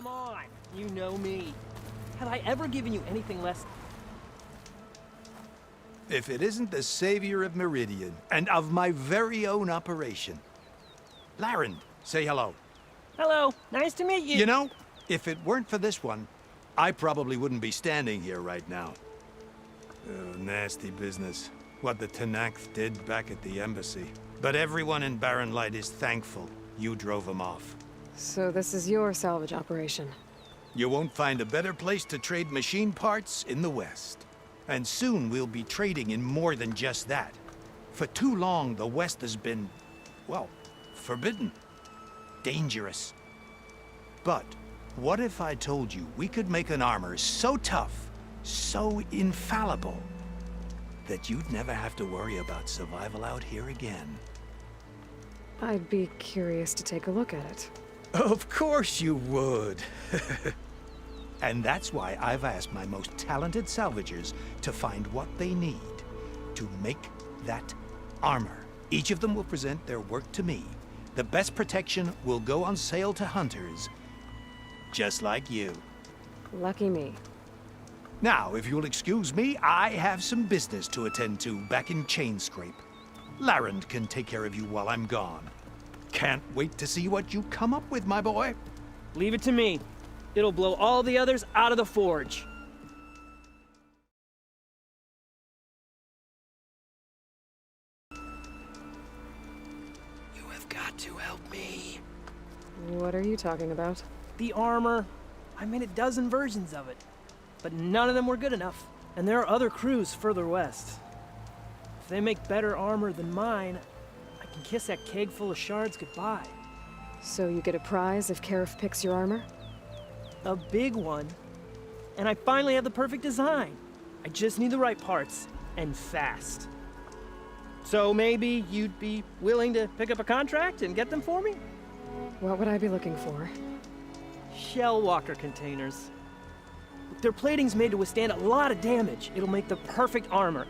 come on. You know me. Have I ever given you anything less? If it isn't the savior of Meridian, and of my very own operation. LAREND, say hello. Hello, nice to meet you. You know, if it weren't for this one, I probably wouldn't be standing here right now. Oh, nasty business. What the Tenakth did back at the embassy. But everyone in Barren Light is thankful you drove them off. So this is your salvage operation? You won't find a better place to trade machine parts in the West. And soon we'll be trading in more than just that. For too long, the West has been, well, forbidden. Dangerous. But what if I told you we could make an armor so tough, so infallible, that you'd never have to worry about survival out here again? I'd be curious to take a look at it. Of course you would. And that's why I've asked my most talented salvagers to find what they need to make that armor. Each of them will present their work to me. The best protection will go on sale to hunters, just like you. Lucky me. Now, if you'll excuse me, I have some business to attend to back in Chainscrape. LAREND can take care of you while I'm gone. Can't wait to see what you come up with, my boy. Leave it to me. It'll blow all the others out of the forge. You have got to help me. What are you talking about? The armor. I made a dozen versions of it, but none of them were good enough. And there are other crews further west. If they make better armor than mine, I can kiss that keg full of shards goodbye. So you get a prize if KERUF picks your armor? A big one. And I finally have the perfect design. I just need the right parts, and fast. So maybe you'd be willing to pick up a contract and get them for me? What would I be looking for? Shell walker containers. Their plating's made to withstand a lot of damage. It'll make the perfect armor.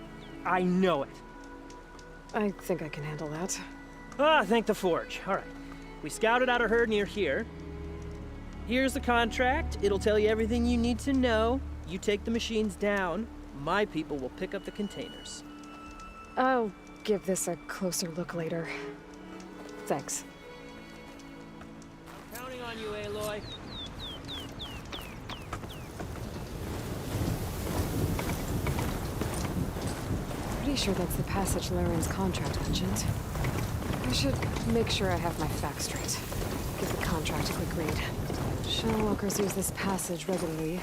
I know it. I think I can handle that. Ah, thank the forge. All right. We scouted out a herd near here. Here's the contract. It'll tell you everything you need to know. You take the machines down. My people will pick up the containers. I'll give this a closer look later. Thanks. Counting on you, Aloy. Pretty sure that's the passage LAREND's contract mentioned. I should make sure I have my facts straight. Give the contract a quick read. Shellwalkers use this passage regularly,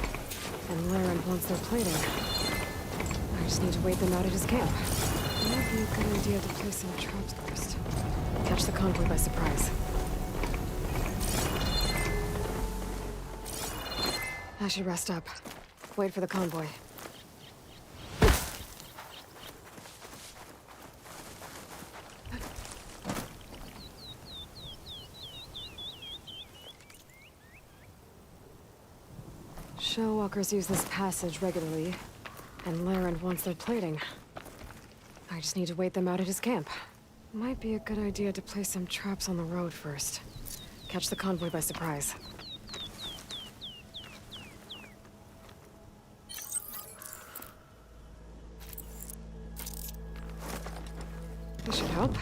and LAREND wants their plating. I just need to wait them out at his camp. It might be a good idea to place some traps first. Catch the convoy by surprise. I should rest up. Wait for the convoy. Shellwalkers use this passage regularly, and LAREND wants their plating. I just need to wait them out at his camp. Might be a good idea to place some traps on the road first. Catch the convoy by surprise. This should help.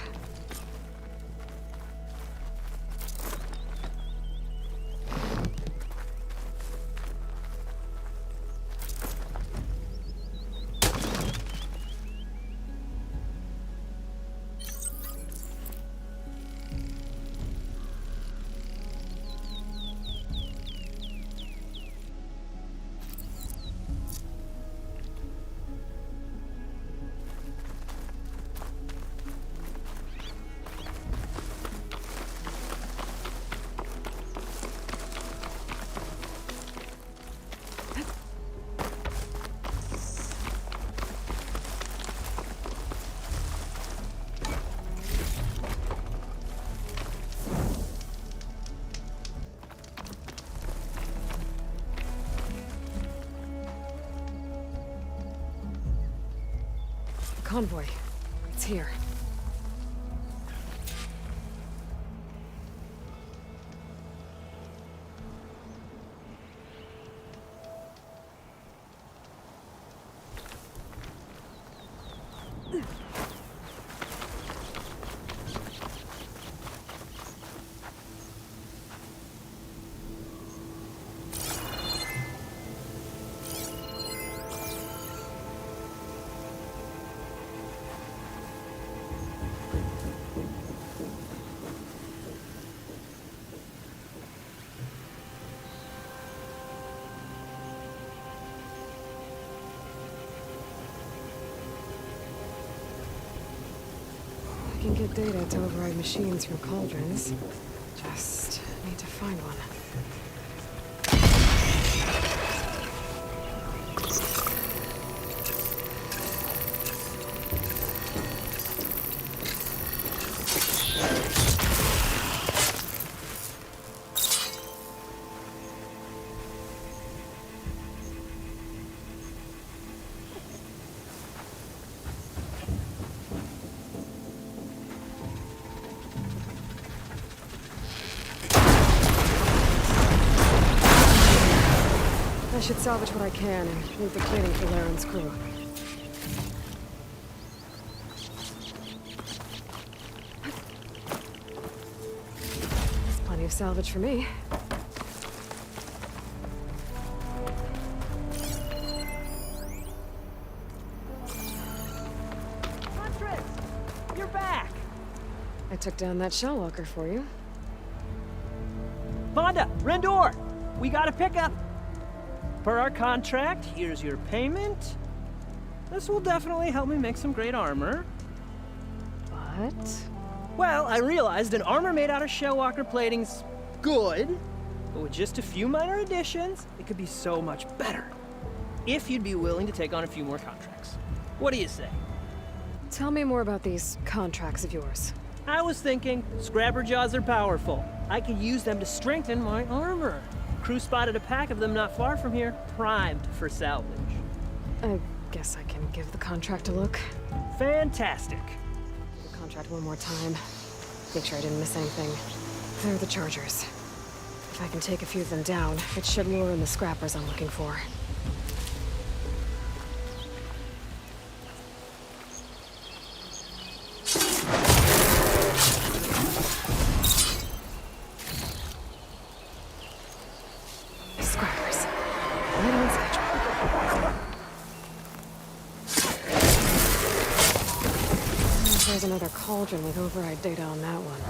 Convoy. It's here. get data to override machines from cauldrons. Just need to find one. I should salvage what I can and leave the cleaning for LAREND's crew. There's plenty of salvage for me. Huntress! You're back! I took down that shell walker for you. HANDA! Rendor! We got a pickup! Per our contract, here's your payment. This will definitely help me make some great armor. But... Well, I realized an armor made out of shellwalker plating's good, but with just a few minor additions, it could be so much better. If you'd be willing to take on a few more contracts. What do you say? tell me more about these contracts of yours. I was thinking, scrapper jaws are powerful. I could use them to strengthen my armor. Crew spotted a pack of them not far from here, primed for salvage. I guess I can give the contract a look. Fantastic. The contract one more time. Make sure I didn't miss anything. They're the Chargers. If I can take a few of them down, it should lure in the scrappers I'm looking for. Scrappers. Right on schedule. There's another cauldron with override data on that one.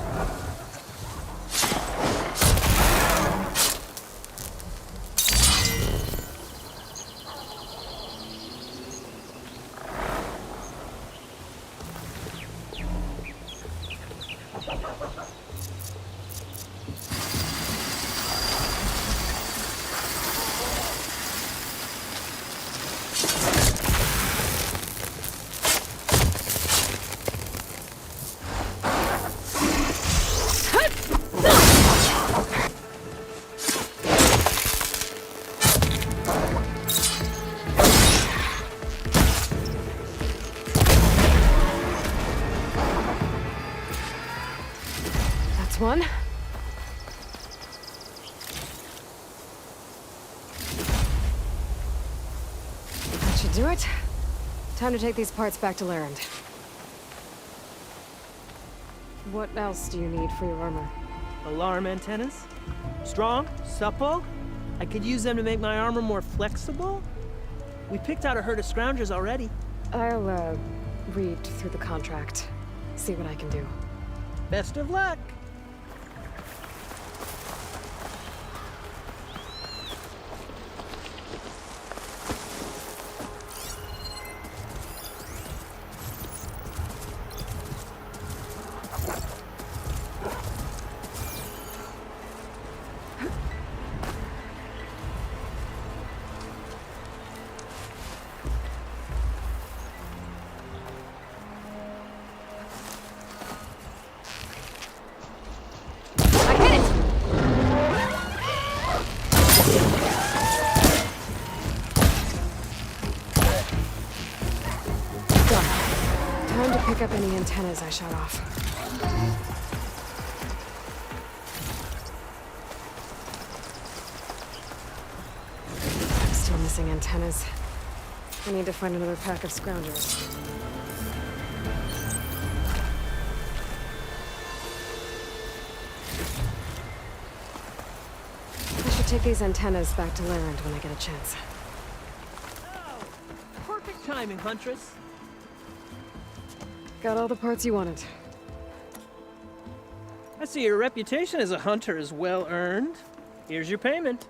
One. That should do it. Time to take these parts back to LAREND. What else do you need for your armor? Alarm antennas? Strong, supple. I could use them to make my armor more flexible. We picked out a herd of scroungers already. I'll, read through the contract. See what I can do. Best of luck. Pick up any antennas I shot off. I'm still missing antennas. I need to find another pack of scroungers. I should take these antennas back to LAREND when I get a chance. Oh, perfect timing, Huntress. Got all the parts you wanted. I see your reputation as a hunter is well earned. Here's your payment.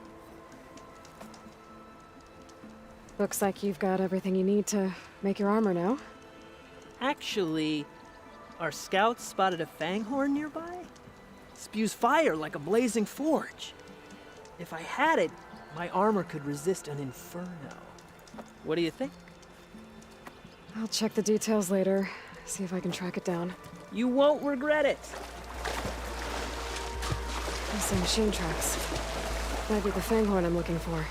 Looks like you've got everything you need to make your armor now. Actually, Our scouts spotted a Fanghorn nearby. Spews fire like a blazing forge. If I had it, my armor could resist an inferno. What do you think? I'll check the details later, see if I can track it down. You won't regret it. There's some machine tracks. Might be the Fanghorn I'm looking for.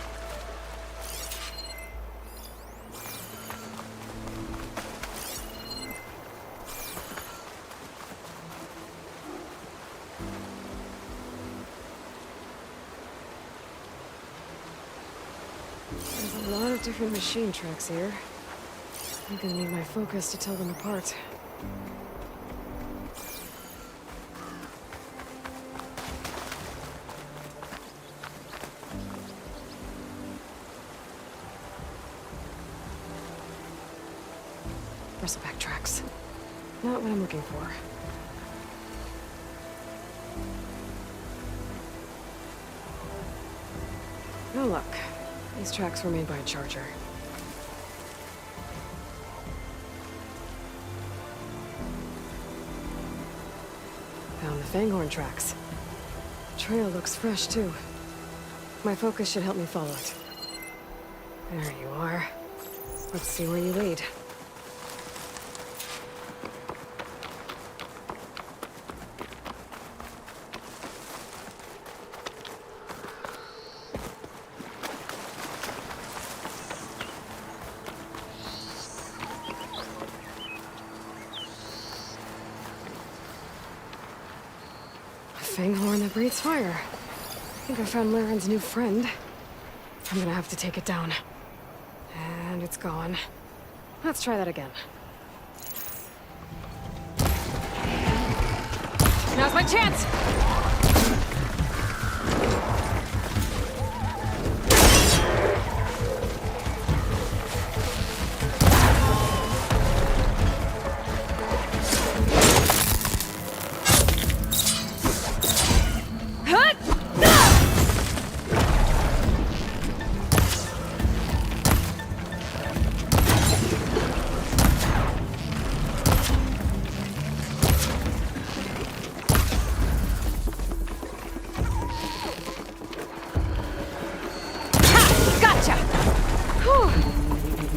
There's a lot of different machine tracks here. I'm gonna need my focus to tell them apart. Bristleback tracks. Not what I'm looking for. No luck. These tracks were made by a charger. Found the Fanghorn tracks. The trail looks fresh, too. My focus should help me follow it. There you are. Let's see where you lead. Fanghorn that breathes fire. I think I found LAREND's new friend. I'm gonna have to take it down. And it's gone. Let's try that again. Now's my chance!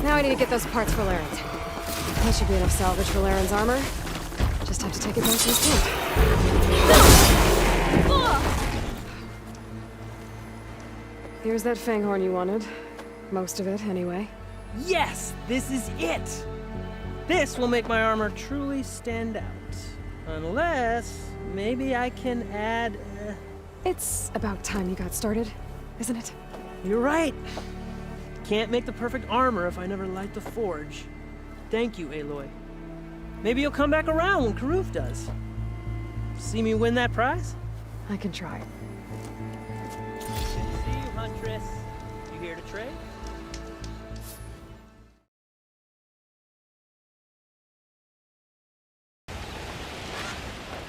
Now I need to get those parts for LAREND. That should be enough salvage for LAREND's armor. Just have to take it back to his camp. Here's that Fanghorn you wanted. Most of it, anyway. Yes, this is it. This will make my armor truly stand out. Unless, maybe I can add... It's about time you got started, isn't it? You're right. Can't make the perfect armor if I never light the forge. Thank you, Aloy. Maybe you'll come back around when KERUF does. See me win that prize? I can try. Good to see you, Huntress. You here to trade?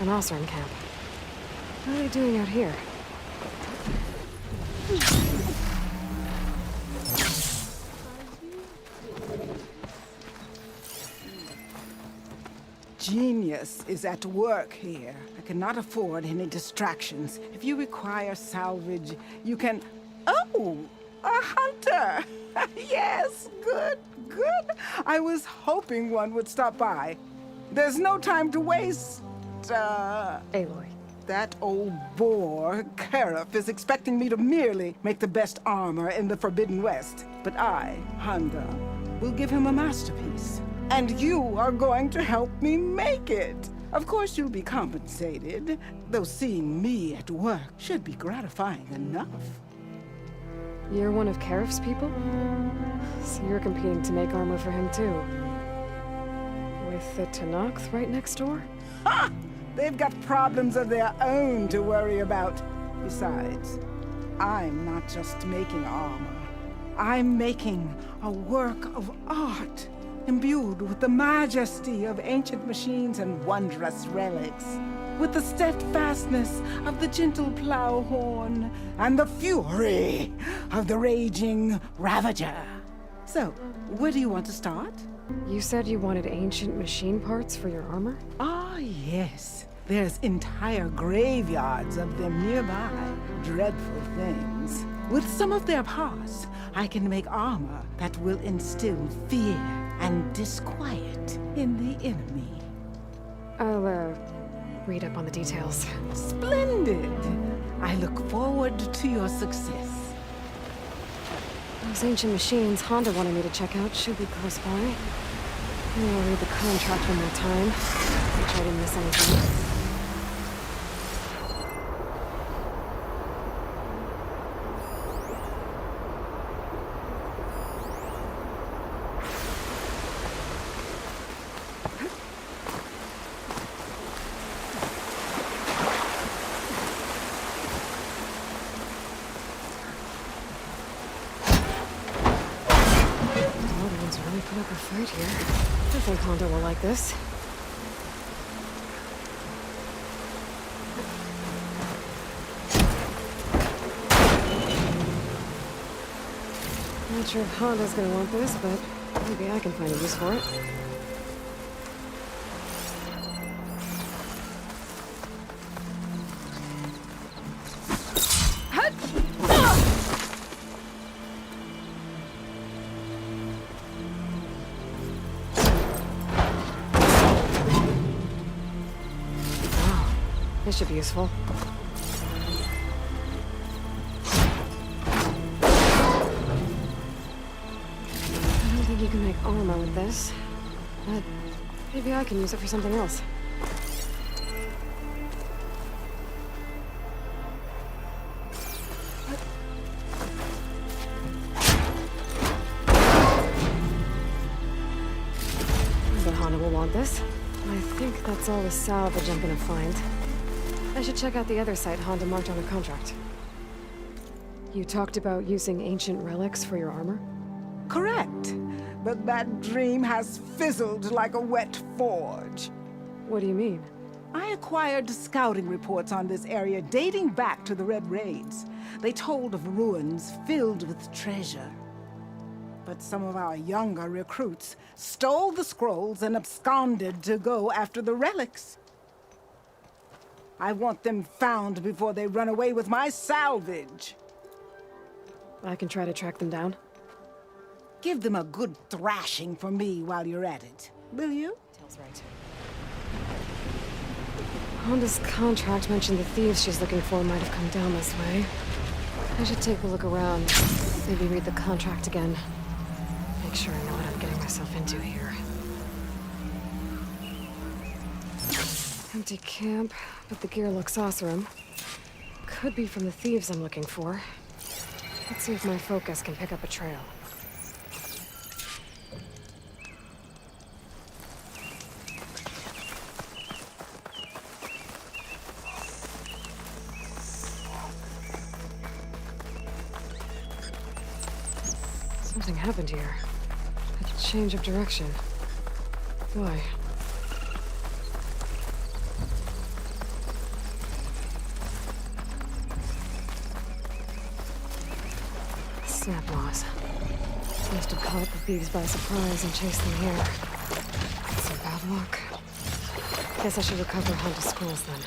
An Osram camp. What are they doing out here? Genius is at work here. I cannot afford any distractions. If you require salvage, you can... Oh! A hunter! Yes, good, good. I was hoping one would stop by. There's no time to waste, Aloy. That old bore, KERUF, is expecting me to merely make the best armor in the Forbidden West. But I, HANDA, will give him a masterpiece. And you are going to help me make it. Of course you'll be compensated, though seeing me at work should be gratifying enough. You're one of KERUF'S people? So you're competing to make armor for him too. With the Tenakth right next door? Ha! They've got problems of their own to worry about. Besides, I'm not just making armor. I'm making a work of art, imbued with the majesty of ancient machines and wondrous relics, with the steadfastness of the gentle Plowhorn and the fury of the raging Ravager. So, where do you want to start? You said you wanted ancient machine parts for your armor? Ah, yes. There's entire graveyards of them nearby. Dreadful things. With some of their parts, I can make armor that will instill fear and disquiet in the enemy. I'll, read up on the details. Splendid! I look forward to your success. Those ancient machines HANDA wanted me to check out should be close by. I'll read the contract one more time. Make sure I didn't miss anything. Put up a fight here. I think HANDA will like this. Not sure if HANDA's gonna want this, but maybe I can find a use for it. This should be useful. I don't think you can make armor with this, but maybe I can use it for something else. But HANDA will want this. I think that's all the salvage I'm gonna find. I should check out the other site HANDA marked on the contract. You talked about using ancient relics for your armor? Correct. But that dream has fizzled like a wet forge. What do you mean? I acquired scouting reports on this area dating back to the Red Raids. They told of ruins filled with treasure. But some of our younger recruits stole the scrolls and absconded to go after the relics. I want them found before they run away with my salvage. I can try to track them down. Give them a good thrashing for me while you're at it, will you? Till's right. HANDA's contract mentioned the thieves she's looking for might have come down this way. I should take a look around. Maybe read the contract again. Make sure I know what I'm getting myself into here. Empty camp, but the gear looks awesome. Could be from the thieves I'm looking for. Let's see if my focus can pick up a trail. Something happened here. A change of direction. Why? Snap laws. Must have caught the thieves by surprise and chased them here. That's some bad luck. Guess I should recover HANDA's scrolls then.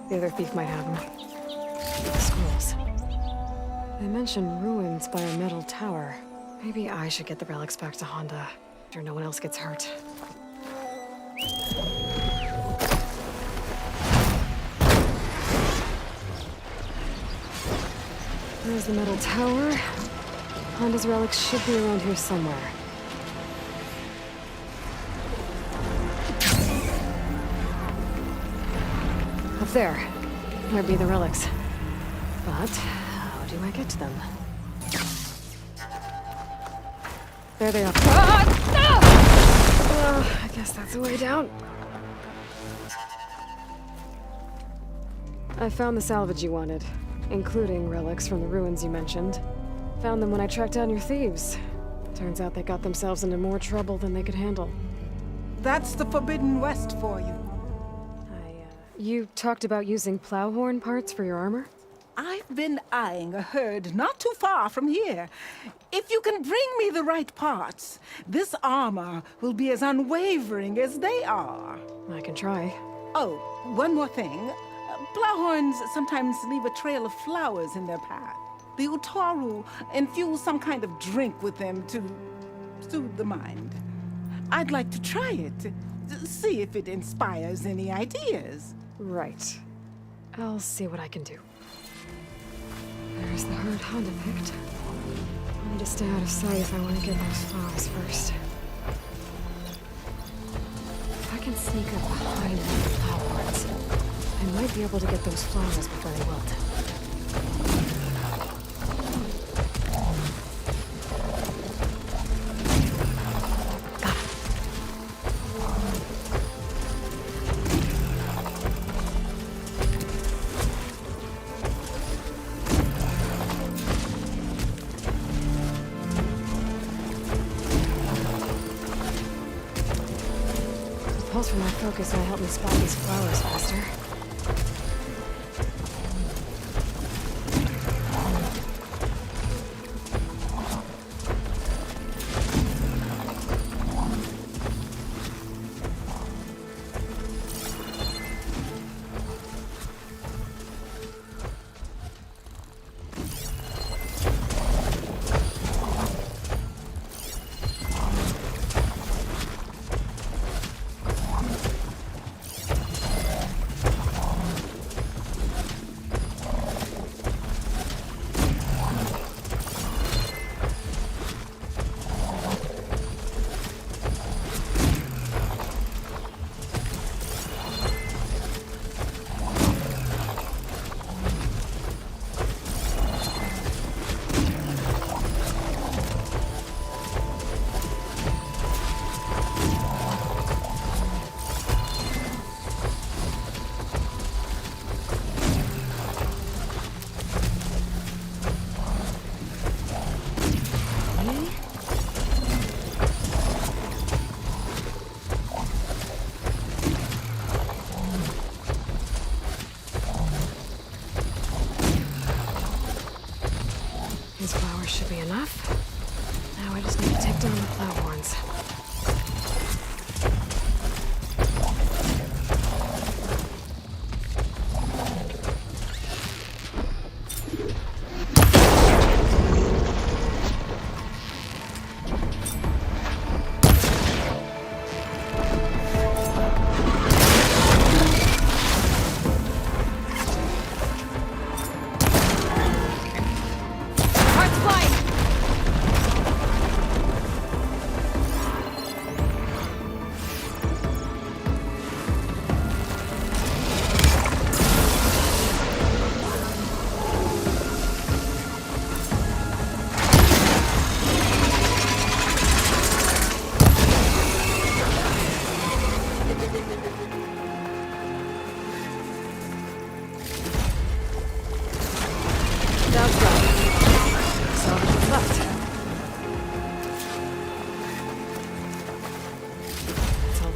The other thief might have them. The scrolls. They mention ruins by a metal tower. Maybe I should get the relics back to HANDA. Sure no one else gets hurt. There's the metal tower. HANDA's relics should be around here somewhere. There. There'd be the relics. But how do I get to them? There they are. I guess that's the way down. I found the salvage you wanted, including relics from the ruins you mentioned. Found them when I tracked down your thieves. Turns out they got themselves into more trouble than they could handle. That's the Forbidden West for you. You talked about using Plowhorn parts for your armor? I've been eyeing a herd not too far from here. If you can bring me the right parts, this armor will be as unwavering as they are. I can try. Oh, one more thing. Plowhorns sometimes leave a trail of flowers in their path. The Utaru infuse some kind of drink with them to soothe the mind. I'd like to try it, see if it inspires any ideas. Right. I'll see what I can do. There's the herd HANDA picked. I need to stay out of sight if I want to get those flowers first. If I can sneak up behind the Plowhorns, I might be able to get those flowers before they wilt. From my focus will help me spot these flowers faster. Should be enough. Now I just need to take down the Plowhorns.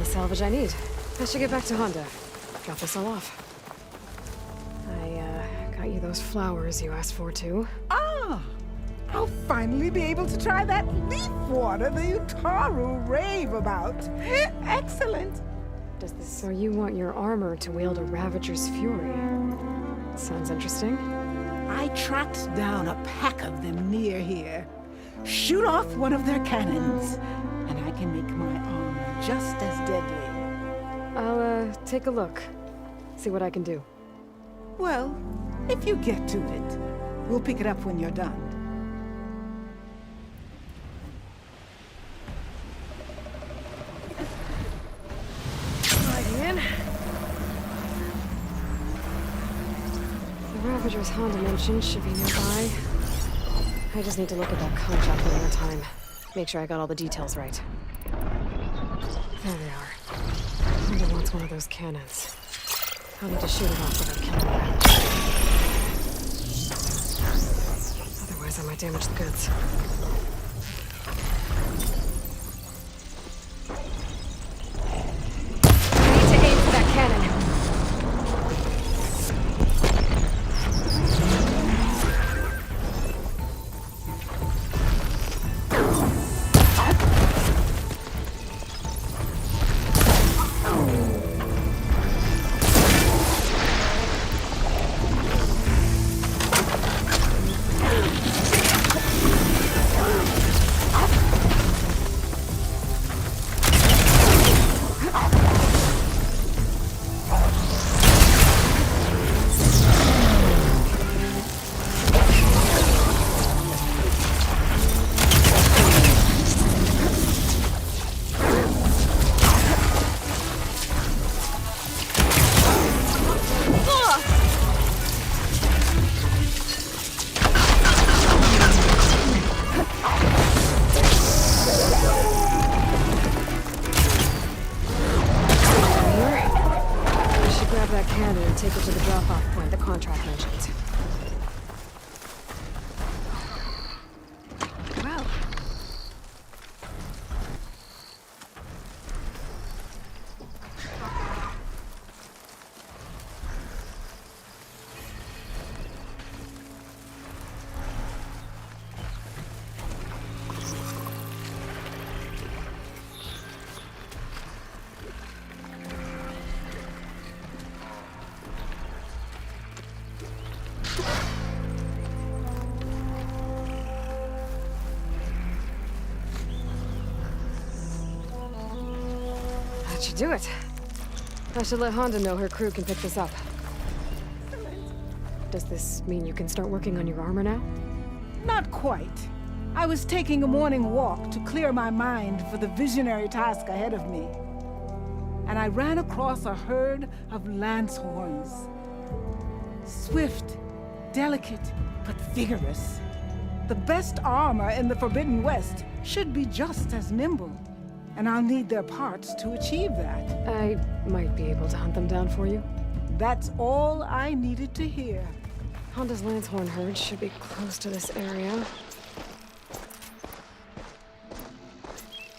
Salvage I need. I should get back to HANDA. Drop this all off. I got you those flowers you asked for too. Ah! I'll finally be able to try that leaf water the Utaru rave about. Excellent! So you want your armor to wield a Ravager's fury? Sounds interesting. I tracked down a pack of them near here. Shoot off one of their cannons, and I can make my armor just as deadly. I'll, take a look. See what I can do. Well, if you get to it, we'll pick it up when you're done. Sliding in. The Ravager's HANDA mentioned should be nearby. I just need to look at that contract one more time. Make sure I got all the details right. There they are. HANDA wants one of those cannons. I'll need to shoot it off without killing it. Otherwise, I might damage the goods. I need to aim for that cannon. Take it to the drop-off point the contract mentioned. Well. That should do it. I should let HANDA know her crew can pick this up. Does this mean you can start working on your armor now? Not quite. I was taking a morning walk to clear my mind for the visionary task ahead of me. And I ran across a herd of Lanchehonrs. Swift, delicate, but vigorous. The best armor in the Forbidden West should be just as nimble. And I'll need their parts to achieve that. I might be able to hunt them down for you. That's all I needed to hear. HANDA's Lanchehorn herd should be close to this area.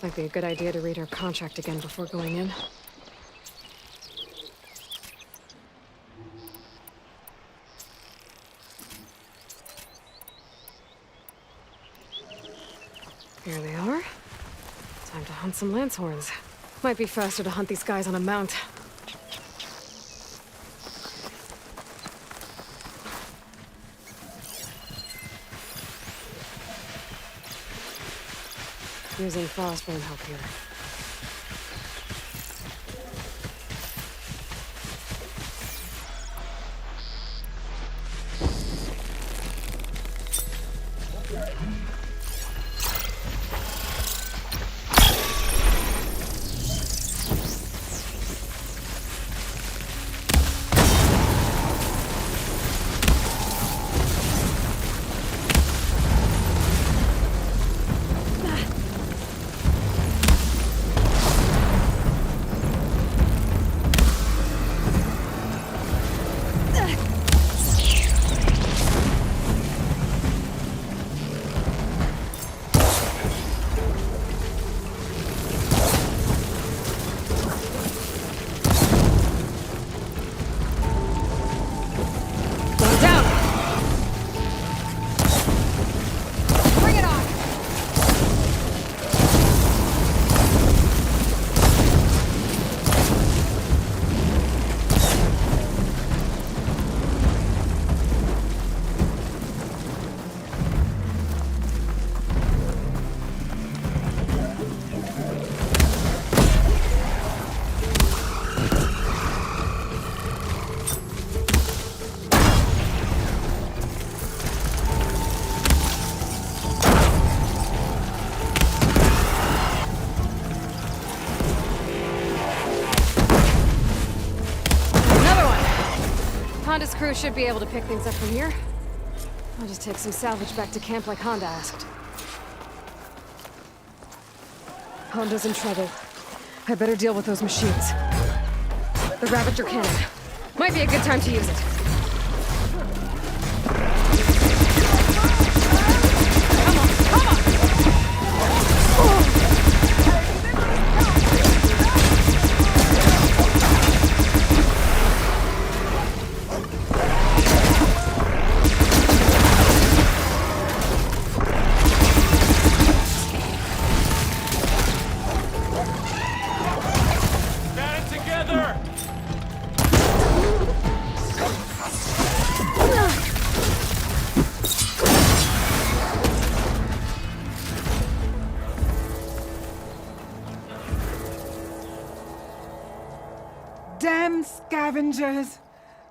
Might be a good idea to read her contract again before going in. Here they are. Time to hunt some Lanchehorns. Might be faster to hunt these guys on a mount. Using frost won't help here. HANDA's crew should be able to pick things up from here. I'll just take some salvage back to camp like HANDA asked. HANDA's in trouble. I better deal with those machines. The Ravager Cannon. Might be a good time to use it. Damn scavengers!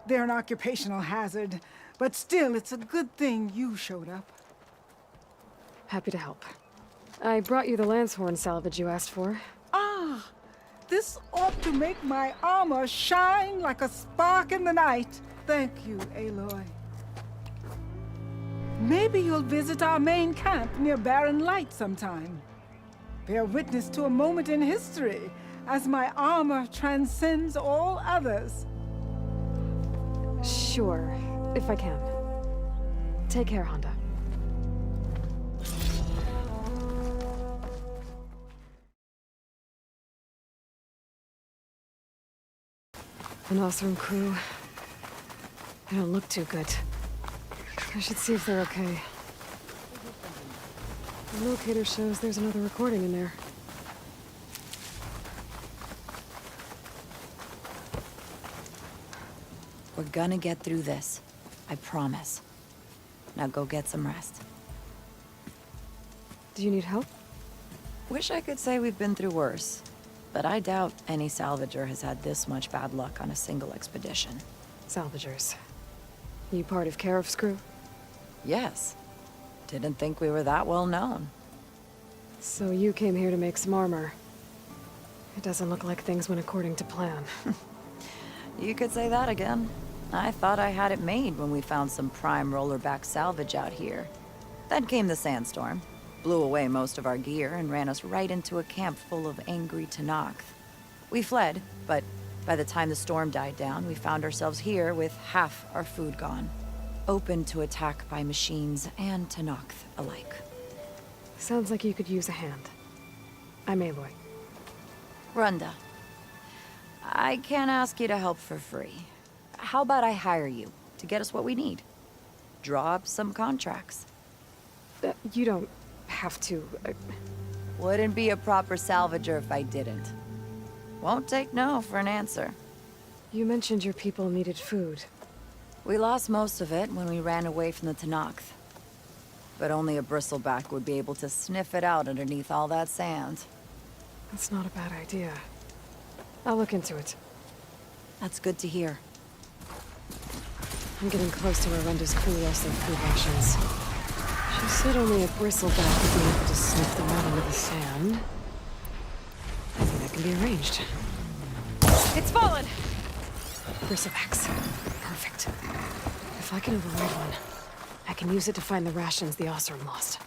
They're an occupational hazard, but still, it's a good thing you showed up. Happy to help. I brought you the Lanchehorn salvage you asked for. Ah! This ought to make my armor shine like a spark in the night. Thank you, Aloy. Maybe you'll visit our main camp near Barren Light sometime. Bear witness to a moment in history as my armor transcends all others. Sure, if I can. Take care, HANDA. An awesome crew. They don't look too good. I should see if they're okay. The locator shows there's another recording in there. We're gonna get through this. I promise. Now go get some rest. Do you need help? Wish I could say we've been through worse, but I doubt any salvager has had this much bad luck on a single expedition. Salvagers. You part of KERUF'S crew? Yes. Didn't think we were that well known. So you came here to make some armor. It doesn't look like things went according to plan. You could say that again. I thought I had it made when we found some prime rollerback salvage out here. Then came the sandstorm, blew away most of our gear, and ran us right into a camp full of angry Tenakth. We fled, but by the time the storm died down, we found ourselves here with half our food gone. Open to attack by machines and Tenakth alike. Sounds like you could use a hand. I'm Aloy. RUNDA. I can't ask you to help for free. How about I hire you to get us what we need? Draw up some contracts. You don't have to. Wouldn't be a proper salvager if I didn't. Won't take no for an answer. You mentioned your people needed food. We lost most of it when we ran away from the Tenakth. But only a bristleback would be able to sniff it out underneath all that sand. That's not a bad idea. I'll look into it. That's good to hear. I'm getting close to where RUNDA's crew lost their food rations. She said only a bristleback would be able to sniff them out under the sand. I think that can be arranged. It's fallen! Bristlebacks. Perfect. If I can override one, I can use it to find the rations the Osram lost.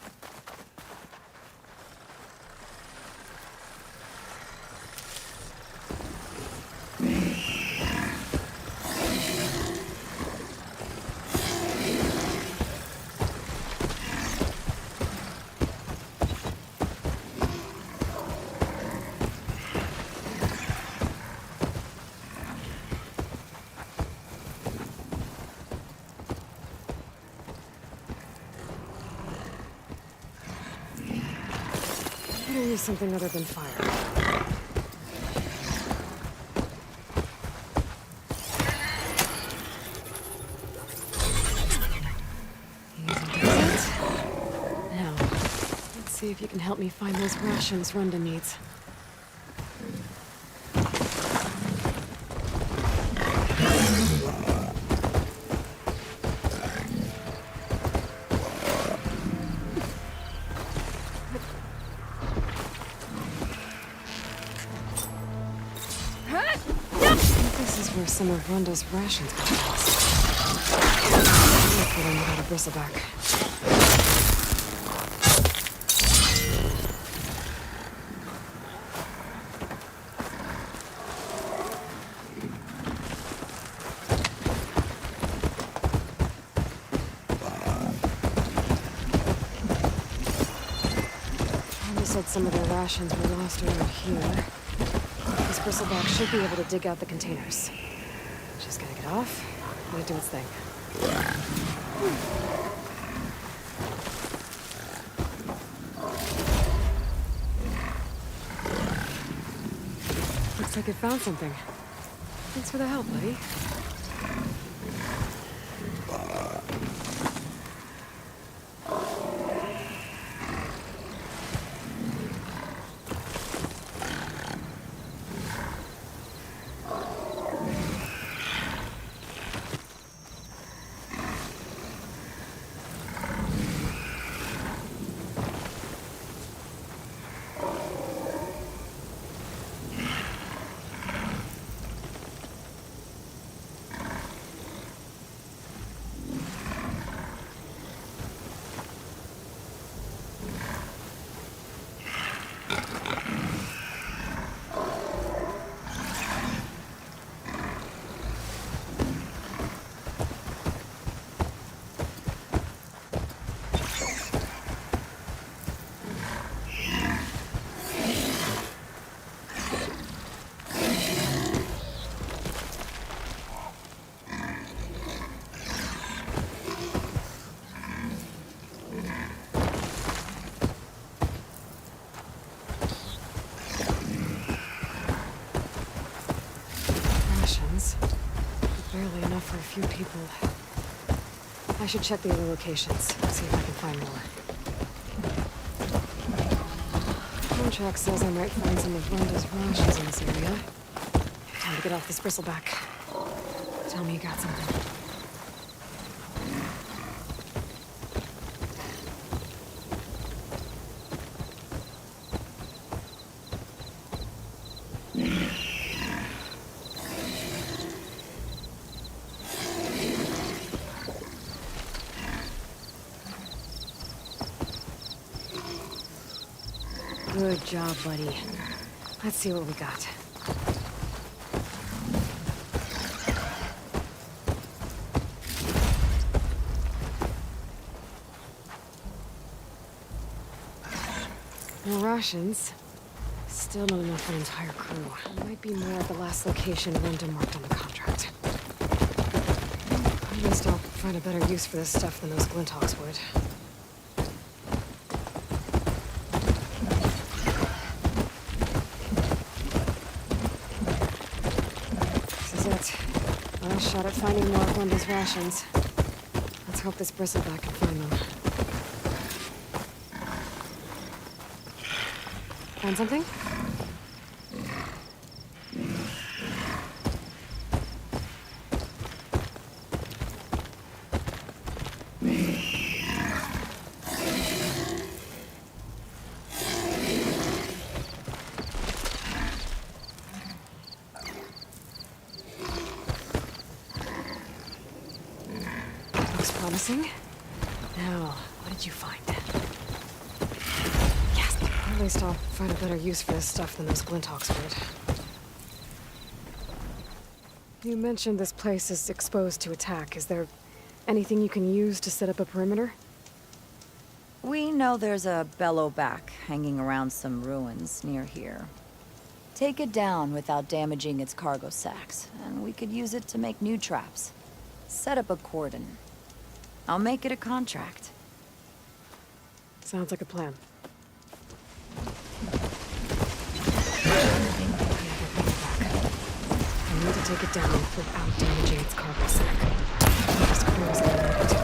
Use something other than fire. Easy does it. Now, let's see if you can help me find those rations RUNDA needs. Where some of RUNDA's rations got lost. Look for them without a bristleback. said some of their rations were lost around here. This bristleback should be able to dig out the containers. Just gotta get off, let it do its thing. Looks like it found something. Thanks for the help, buddy. Barely enough for a few people. I should check the other locations, see if I can find more. Contract says I might find some of RUNDA's rations in this area. Time to get off this bristleback. Tell me you got something. Good job, buddy. Let's see what we got. More rations. Still not enough for an entire crew. Might be more at the last location RUNDA marked on the contract. At least I'll find a better use for this stuff than those Glinthawks would. Last shot at finding more of RUNDA's rations. Let's hope this bristleback can find them. Find something? Promising. Now, what did you find? Yes, at least I'll find a better use for this stuff than those Glinthawks would. You mentioned this place is exposed to attack. Is there anything you can use to set up a perimeter? We know there's a Bellowback hanging around some ruins near here. Take it down without damaging its cargo sacks, and we could use it to make new traps. Set up a cordon. I'll make it a contract. Sounds like a plan. I need to take it down without damaging its cargo sack. This crew is gonna need it.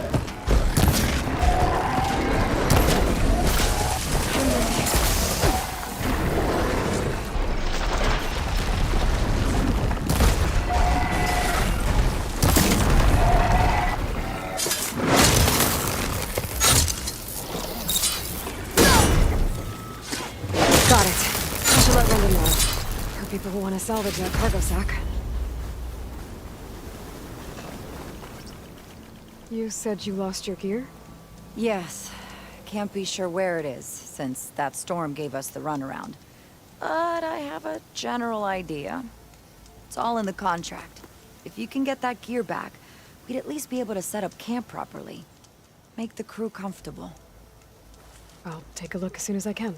People who want to salvage that cargo sack. You said you lost your gear? Yes. Can't be sure where it is, since that storm gave us the runaround. But I have a general idea. It's all in the contract. If you can get that gear back, we'd at least be able to set up camp properly. Make the crew comfortable. I'll take a look as soon as I can.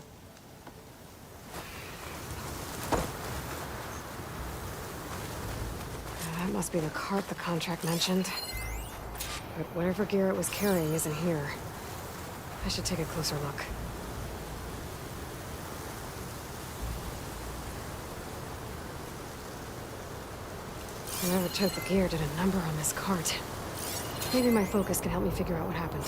must be the cart the contract mentioned. But whatever gear it was carrying isn't here. I should take a closer look. Whoever took the gear did a number on this cart. Maybe my focus can help me figure out what happened.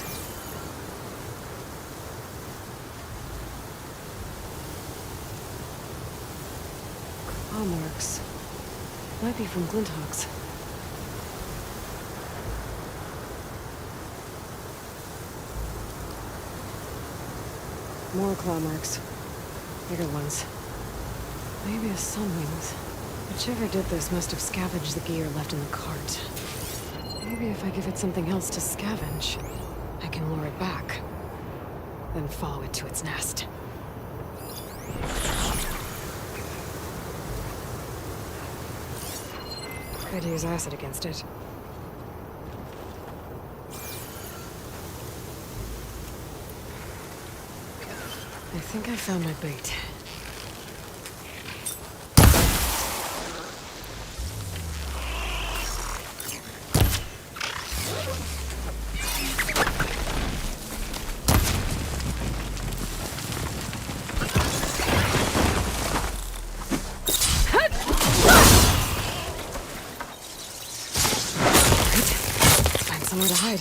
Claw marks. Might be from Glinthawks. More claw marks. Bigger ones. Maybe a sunwings. Whichever did this must have scavenged the gear left in the cart. Maybe if I give it something else to scavenge, I can lure it back. Then follow it to its nest. Could use acid against it. I think I found my bait. Somewhere to hide.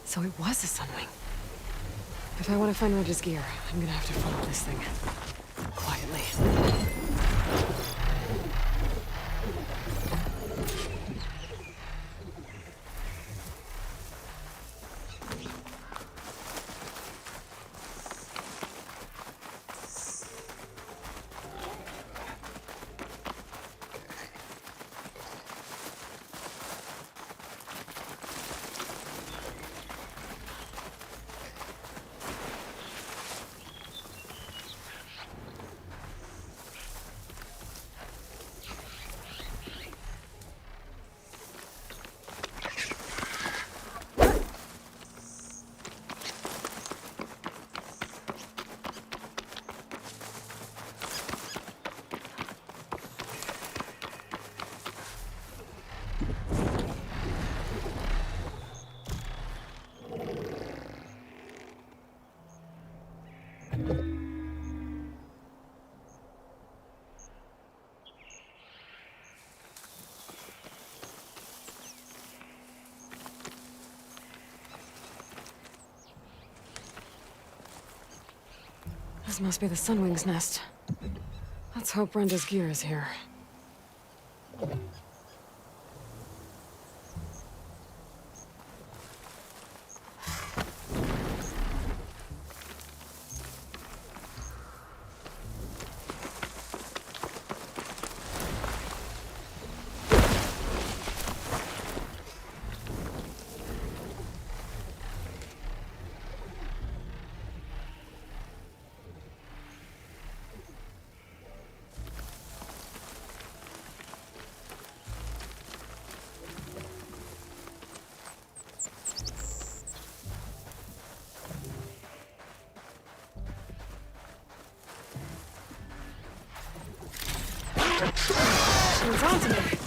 So it was a sunwing. If I want to find Reggie's gear, I'm gonna have to follow this thing. Quietly. This must be the Sunwing's nest. Let's hope Runda's gear is here. She's on to me.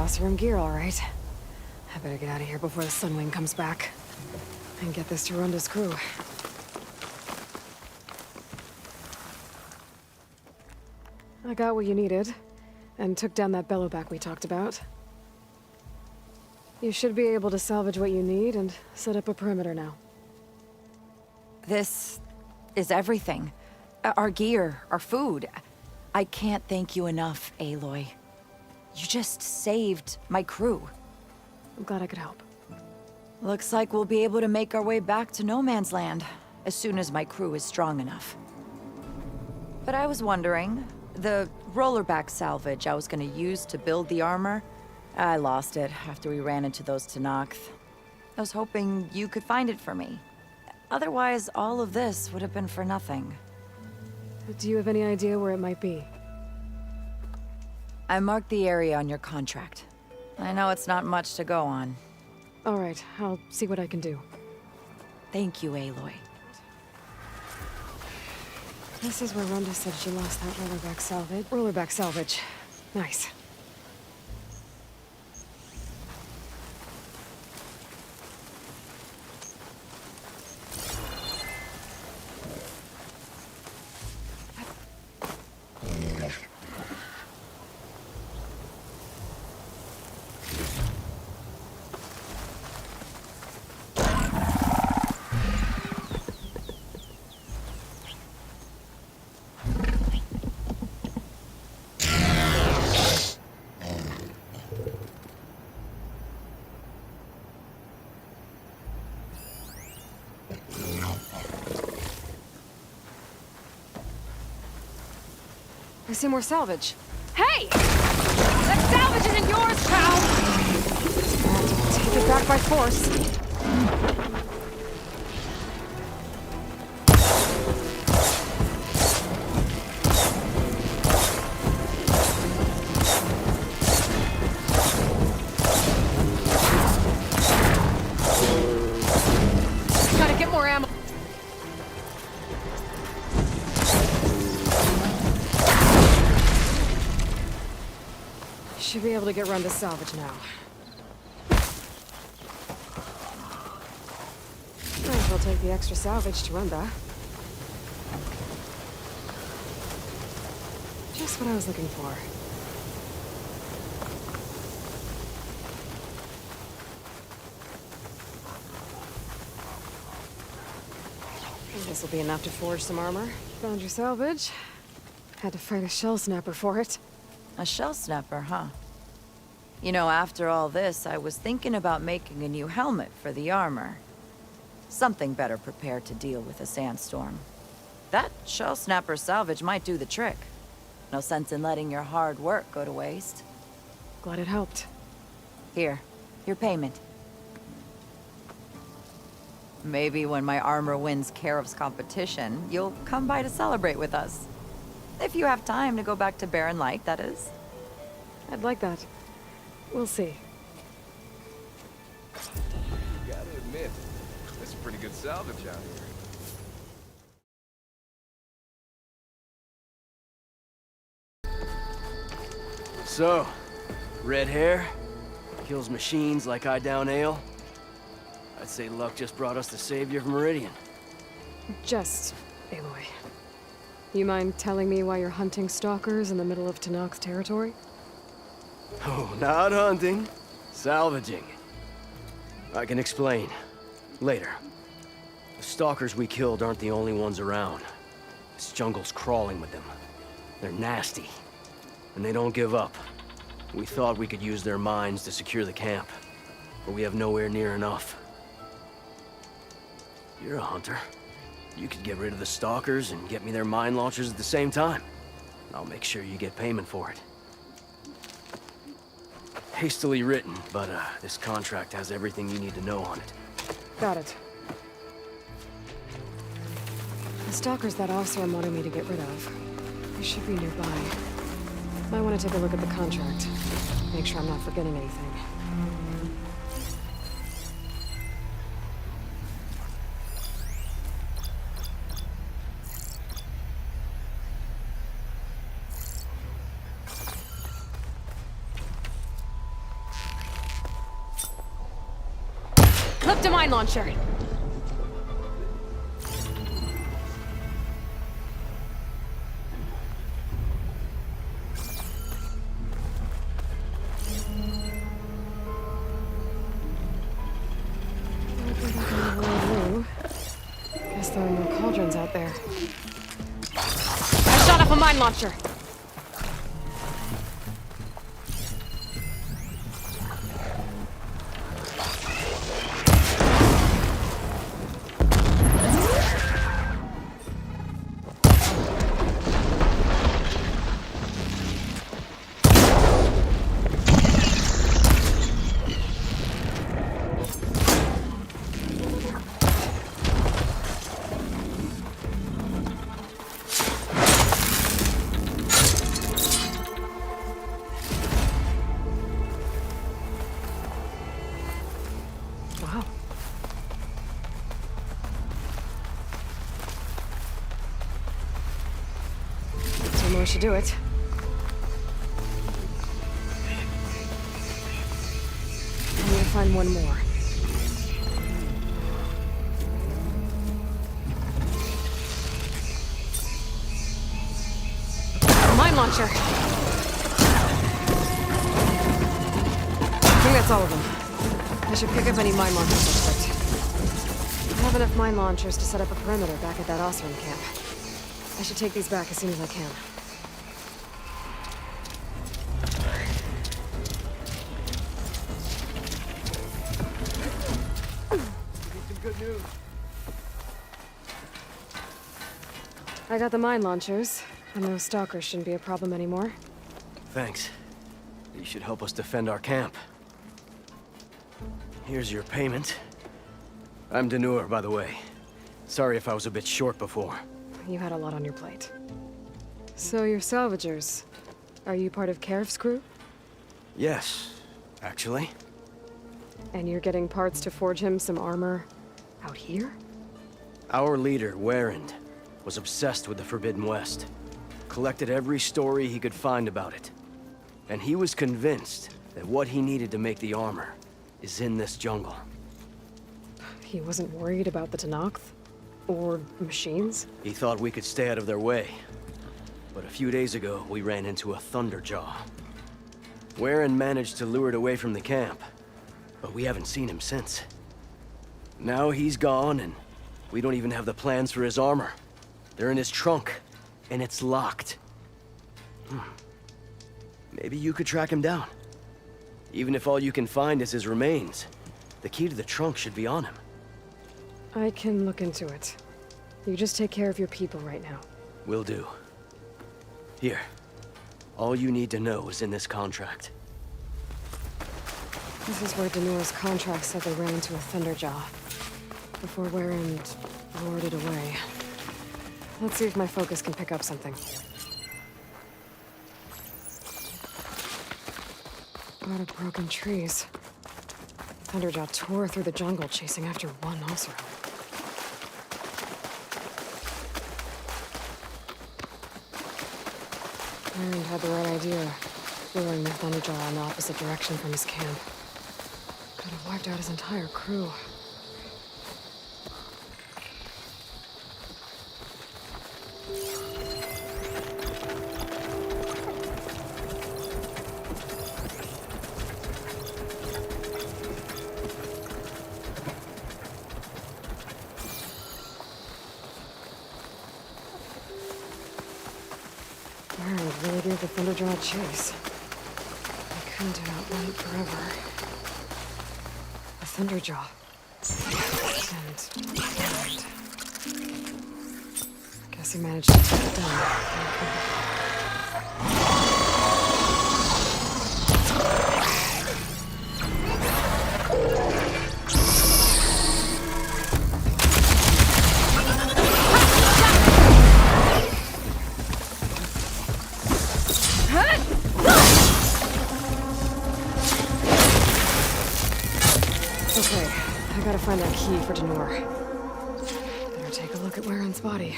testosterone gear, all right. I better get out of here before the Sunwing comes back. And get this to RUNDA's crew. I got what you needed, and took down that Bellowback we talked about. You should be able to salvage what you need and set up a perimeter now. This is everything. Our gear, our food. I can't thank you enough, Aloy. You just saved my crew. I'm glad I could help. Looks like we'll be able to make our way back to No Man's Land as soon as my crew is strong enough. But I was wondering, the Rollerback Salvage I was gonna use to build the armor, I lost it after we ran into those Tenakth. I was hoping you could find it for me. Otherwise, all of this would have been for nothing. Do you have any idea where it might be? I marked the area on your contract. I know it's not much to go on. All right, I'll see what I can do. Thank you, Aloy. This is where RUNDA said she lost that Rollerback Salvage. Rollerback Salvage. Nice. I see more salvage. Hey! That salvage isn't yours, pal! Take it back by force. Gotta get more ammo. Should be able to get RUNDA salvage now. Might as well take the extra salvage to RUNDA. Just what I was looking for. This will be enough to forge some armor. Found your salvage. Had to fight a shell snapper for it. A shell snapper, huh? You know, after all this, I was thinking about making a new helmet for the armor. Something better prepared to deal with a sandstorm. That shell snapper salvage might do the trick. No sense in letting your hard work go to waste. Glad it helped. Here, your payment. Maybe when my armor wins KERUF'S competition, you'll come by to celebrate with us. If you have time to go back to Barren Light, that is. I'd like that. We'll see. Gotta admit, that's pretty good salvage out here. So, red hair, kills machines like I down ale. I'd say luck just brought us the savior of Meridian. Just, Aloy. You mind telling me why you're hunting stalkers in the middle of Tenakth territory? Oh, not hunting. Salvaging. I can explain. Later. The stalkers we killed aren't the only ones around. This jungle's crawling with them. They're nasty. And they don't give up. We thought we could use their mines to secure the camp. But we have nowhere near enough. You're a hunter. You could get rid of the stalkers and get me their mine launchers at the same time. I'll make sure you get payment for it. Hastily written, but this contract has everything you need to know on it. Got it. The stalkers that Offsworn wanted me to get rid of. They should be nearby. Might want to take a look at the contract. Make sure I'm not forgetting anything. Dropped a mine launcher. Guess there are no cauldrons out there. I shot off a mine launcher. Wow. Two more should do it. I need to find one more. Mine launcher! I think that's all of them. I should pick up any mine launchers equipped. I have enough mine launchers to set up a perimeter back at that Osram camp. I should take these back as soon as I can. Some good news. I got the mine launchers, and those stalkers shouldn't be a problem anymore. Thanks. You should help us defend our camp. Here's your payment. I'm DANUR, by the way. Sorry if I was a bit short before. You had a lot on your plate. So you're salvagers. Are you part of KERUF'S crew? Yes, actually. And you're getting parts to forge him some armor out here? Our leader, LAREND, was obsessed with the Forbidden West. Collected every story he could find about it. And he was convinced that what he needed to make the armor is in this jungle. He wasn't worried about the DANUR? Or machines? He thought we could stay out of their way. But a few days ago, we ran into a Thunderjaw. LAREND managed to lure it away from the camp, but we haven't seen him since. Now he's gone, and we don't even have the plans for his armor. They're in his trunk, and it's locked. Maybe you could track him down. Even if all you can find is his remains, the key to the trunk should be on him. I can look into it. You just take care of your people right now. Will do. Here. All you need to know is in this contract. This is where DANUR's contract said they ran into a Thunderjaw. Before LAREND lured it away. Let's see if my focus can pick up something. A lot of broken trees. Thunderjaw tore through the jungle chasing after one Osram. LAREND had the right idea, luring the Thunderjaw in the opposite direction from his camp. Could have wiped out his entire crew. LAREND really gave the Thunderjaw a chase. I couldn't outrun it forever. The Thunderjaw. And LAREND. Guess he managed to take it down. Okay, I gotta find that key for DANUR. Better take a look at LAREND's body.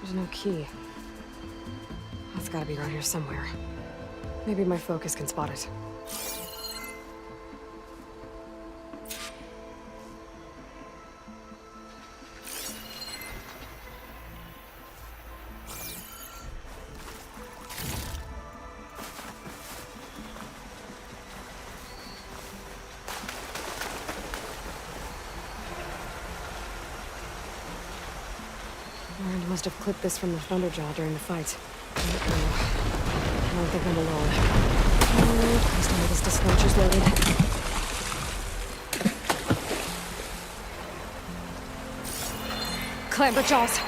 There's no key. That's gotta be around here somewhere. Maybe my focus can spot it. LAREND must have clipped this from the Thunderjaw during the fight. I don't think I'm alone. Oh, please tell me this dispatcher's loaded. Clamber jaws!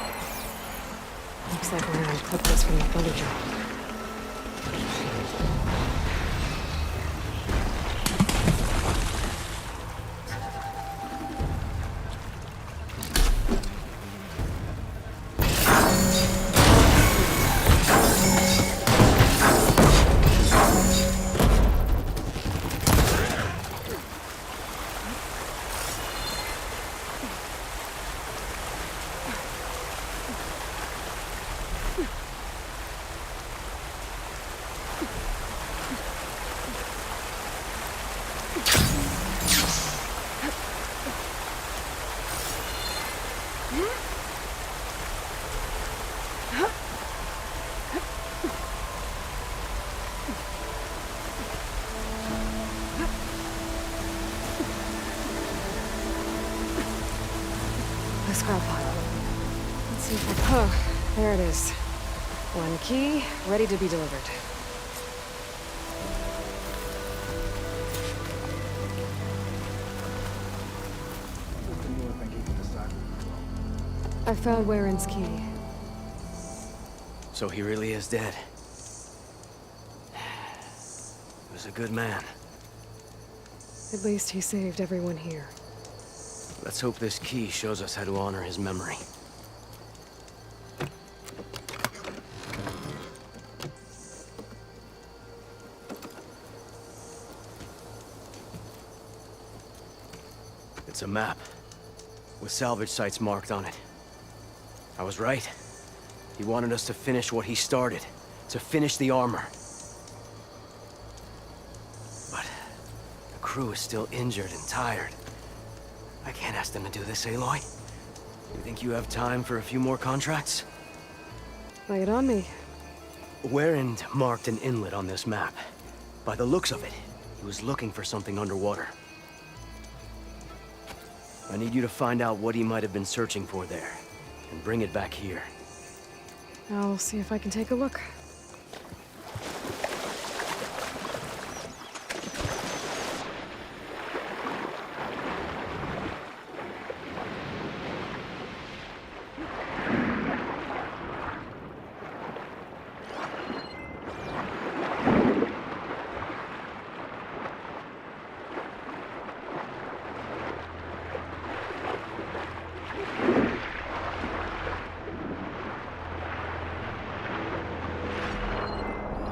Looks like LAREND clipped this from the Thunderjaw. The scrap pile. Let's see if I... Oh, there it is. One key, ready to be delivered. I found LAREND's key. So he really is dead. He was a good man. At least he saved everyone here. Let's hope this key shows us how to honor his memory. It's a map, with salvage sites marked on it. I was right. He wanted us to finish what he started, to finish the armor. But the crew is still injured and tired. I can't ask them to do this, Aloy. You think you have time for a few more contracts? Lay it on me. LAREND marked an inlet on this map. By the looks of it, he was looking for something underwater. I need you to find out what he might have been searching for there, and bring it back here. I'll see if I can take a look.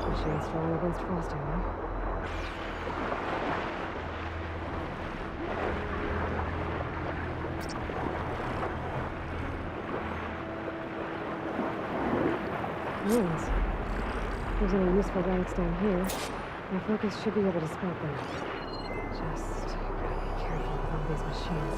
Machine's strong against frosting, huh? Ruins. If there's any useful relics down here, my focus should be able to spot them. Just gotta be careful with all these machines.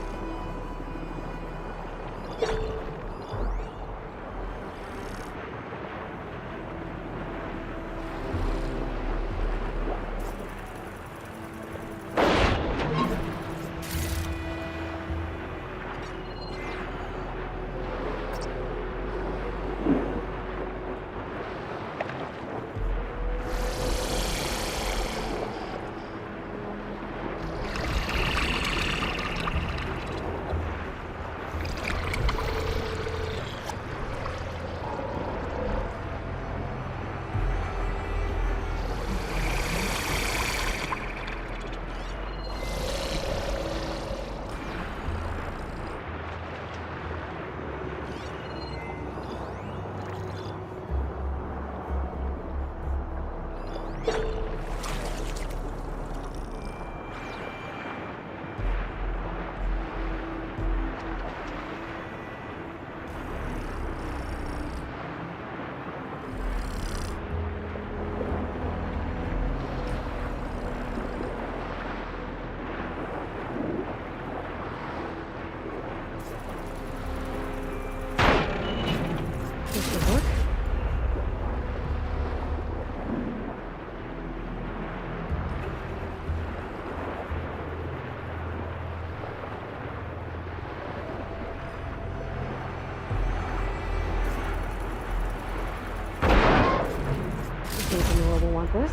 think DANUR will want this.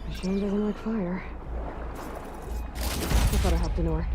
Machine doesn't like fire. I better help DANUR.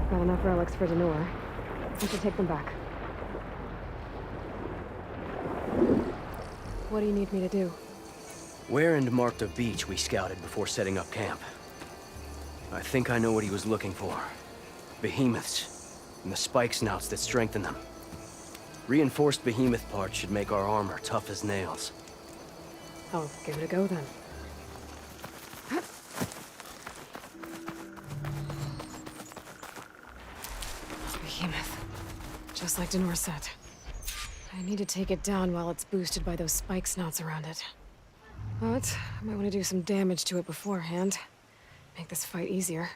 Got enough relics for DANUR. I should take them back. What do you need me to do? LAREND marked a beach we scouted before setting up camp. I think I know what he was looking for. Behemoths, and the spike snouts that strengthen them. Reinforced behemoth parts should make our armor tough as nails. I'll give it a go then. Behemoth. Just like DANUR said. I need to take it down while it's boosted by those spike snouts around it. But I might want to do some damage to it beforehand. Make this fight easier.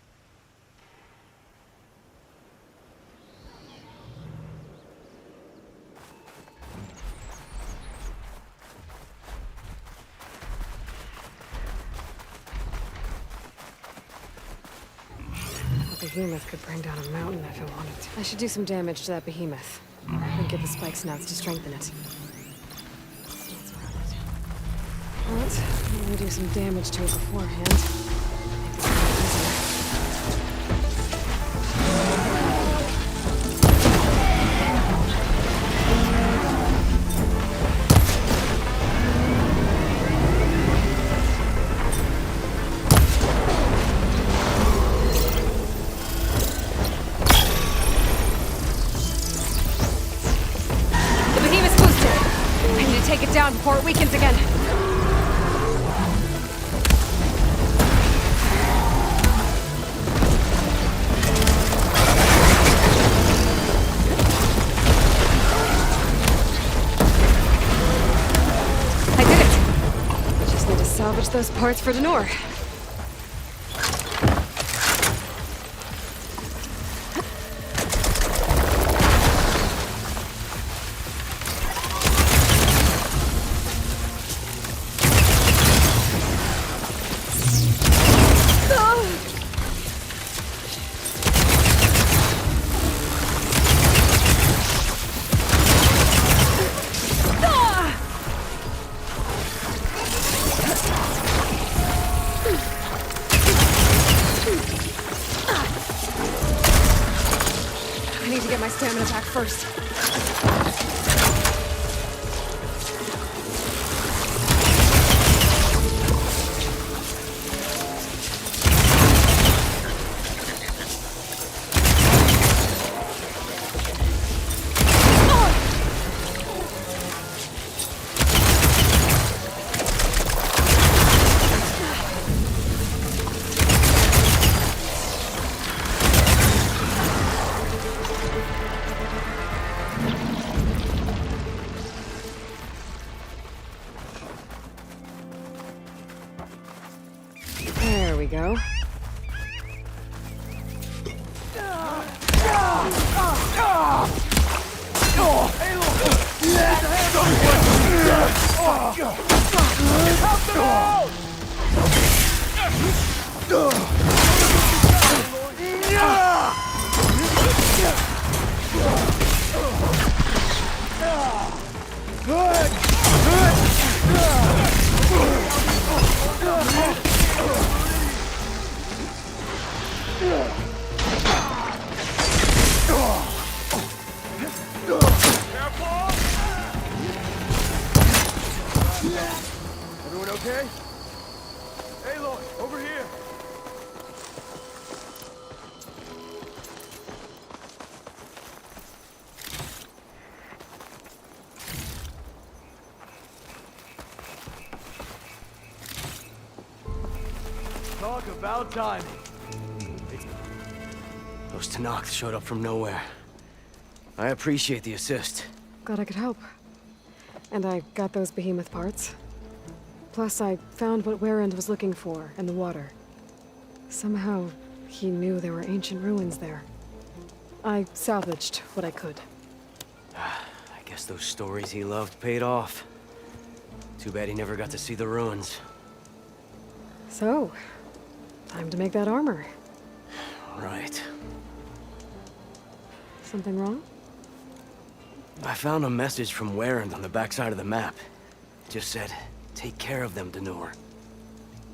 A behemoth could bring down a mountain if it wanted to. I should do some damage to that behemoth. And get the spike snouts to strengthen it. But I'm gonna do some damage to it beforehand. Make this fight take it down before it weakens again. I did it! Just need to salvage those parts for DANUR. Stamina back first. we go. Everyone okay? Hey, Lord, over here. Talk about timing. Those Tanaks showed up from nowhere. I appreciate the assist. Glad I could help. And I got those behemoth parts. Plus, I found what LAREND was looking for in the water. Somehow, he knew there were ancient ruins there. I salvaged what I could. I guess those stories he loved paid off. Too bad he never got to see the ruins. So, time to make that armor. Right. Something wrong? I found a message from LAREND on the backside of the map. It just said, take care of them, DANUR.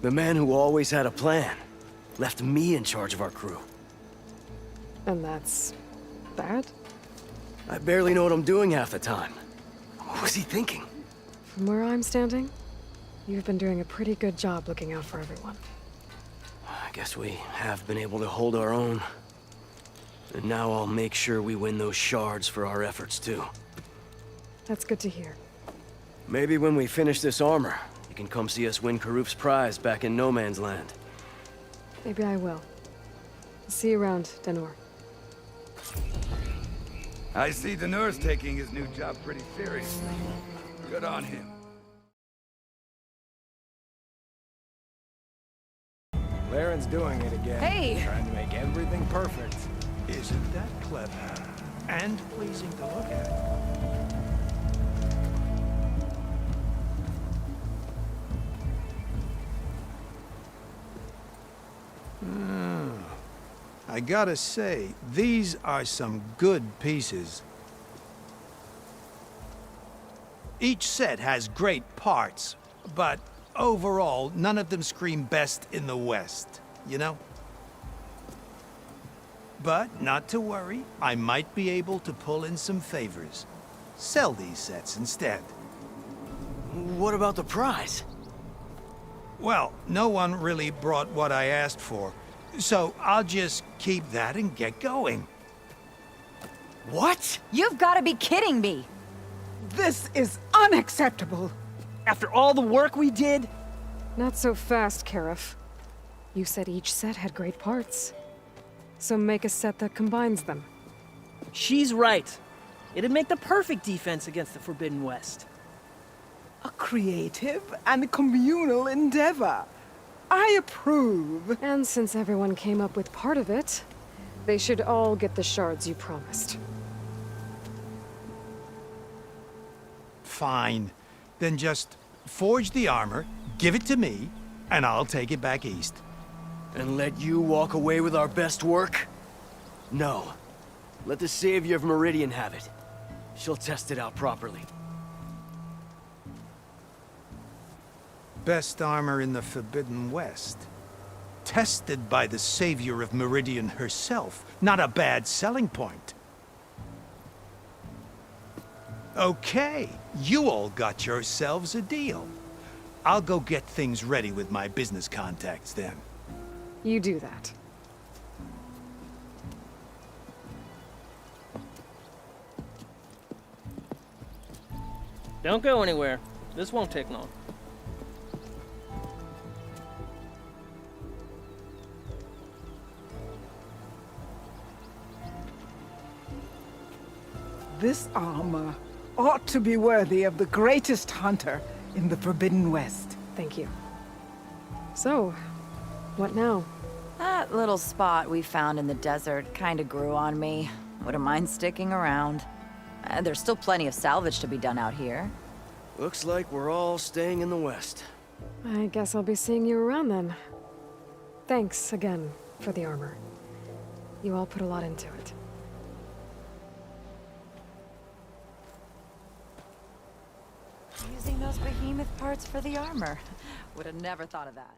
The man who always had a plan left me in charge of our crew. And that's... bad? I barely know what I'm doing half the time. What was he thinking? From where I'm standing, you've been doing a pretty good job looking out for everyone. I guess we have been able to hold our own. And now I'll make sure we win those shards for our efforts, too. That's good to hear. Maybe when we finish this armor, you can come see us win KERUF'S prize back in No Man's Land. Maybe I will. See you around, DANUR. I see DANUR's taking his new job pretty seriously. Good on him. LAREND's doing it again. Hey! Trying to make everything perfect. Isn't that clever? And pleasing to look at. I gotta say, these are some good pieces. Each set has great parts, but overall, none of them scream best in the West, you know? But not to worry, I might be able to pull in some favors. Sell these sets instead. What about the prize? Well, no one really brought what I asked for, so I'll just keep that and get going. What? You've got to be kidding me! This is unacceptable. After all the work we did? Not so fast, KERUF. You said each set had great parts. So make a set that combines them. She's right. It'd make the perfect defense against the Forbidden West. A creative and communal endeavor. I approve. And since everyone came up with part of it, they should all get the shards you promised. Fine. Then just forge the armor, give it to me, and I'll take it back east. And let you walk away with our best work? No. Let the Savior of Meridian have it. She'll test it out properly. Best armor in the Forbidden West. Tested by the Savior of Meridian herself. Not a bad selling point. Okay, you all got yourselves a deal. I'll go get things ready with my business contacts then. You do that. Don't go anywhere. This won't take long. This armor ought to be worthy of the greatest hunter in the Forbidden West. Thank you. So, What now? That little spot we found in the desert kinda grew on me. Wouldn't mind sticking around. There's still plenty of salvage to be done out here. Looks like we're all staying in the west. I guess I'll be seeing you around then. Thanks again for the armor. You all put a lot into it. Using those behemoth parts for the armor. Would have never thought of that.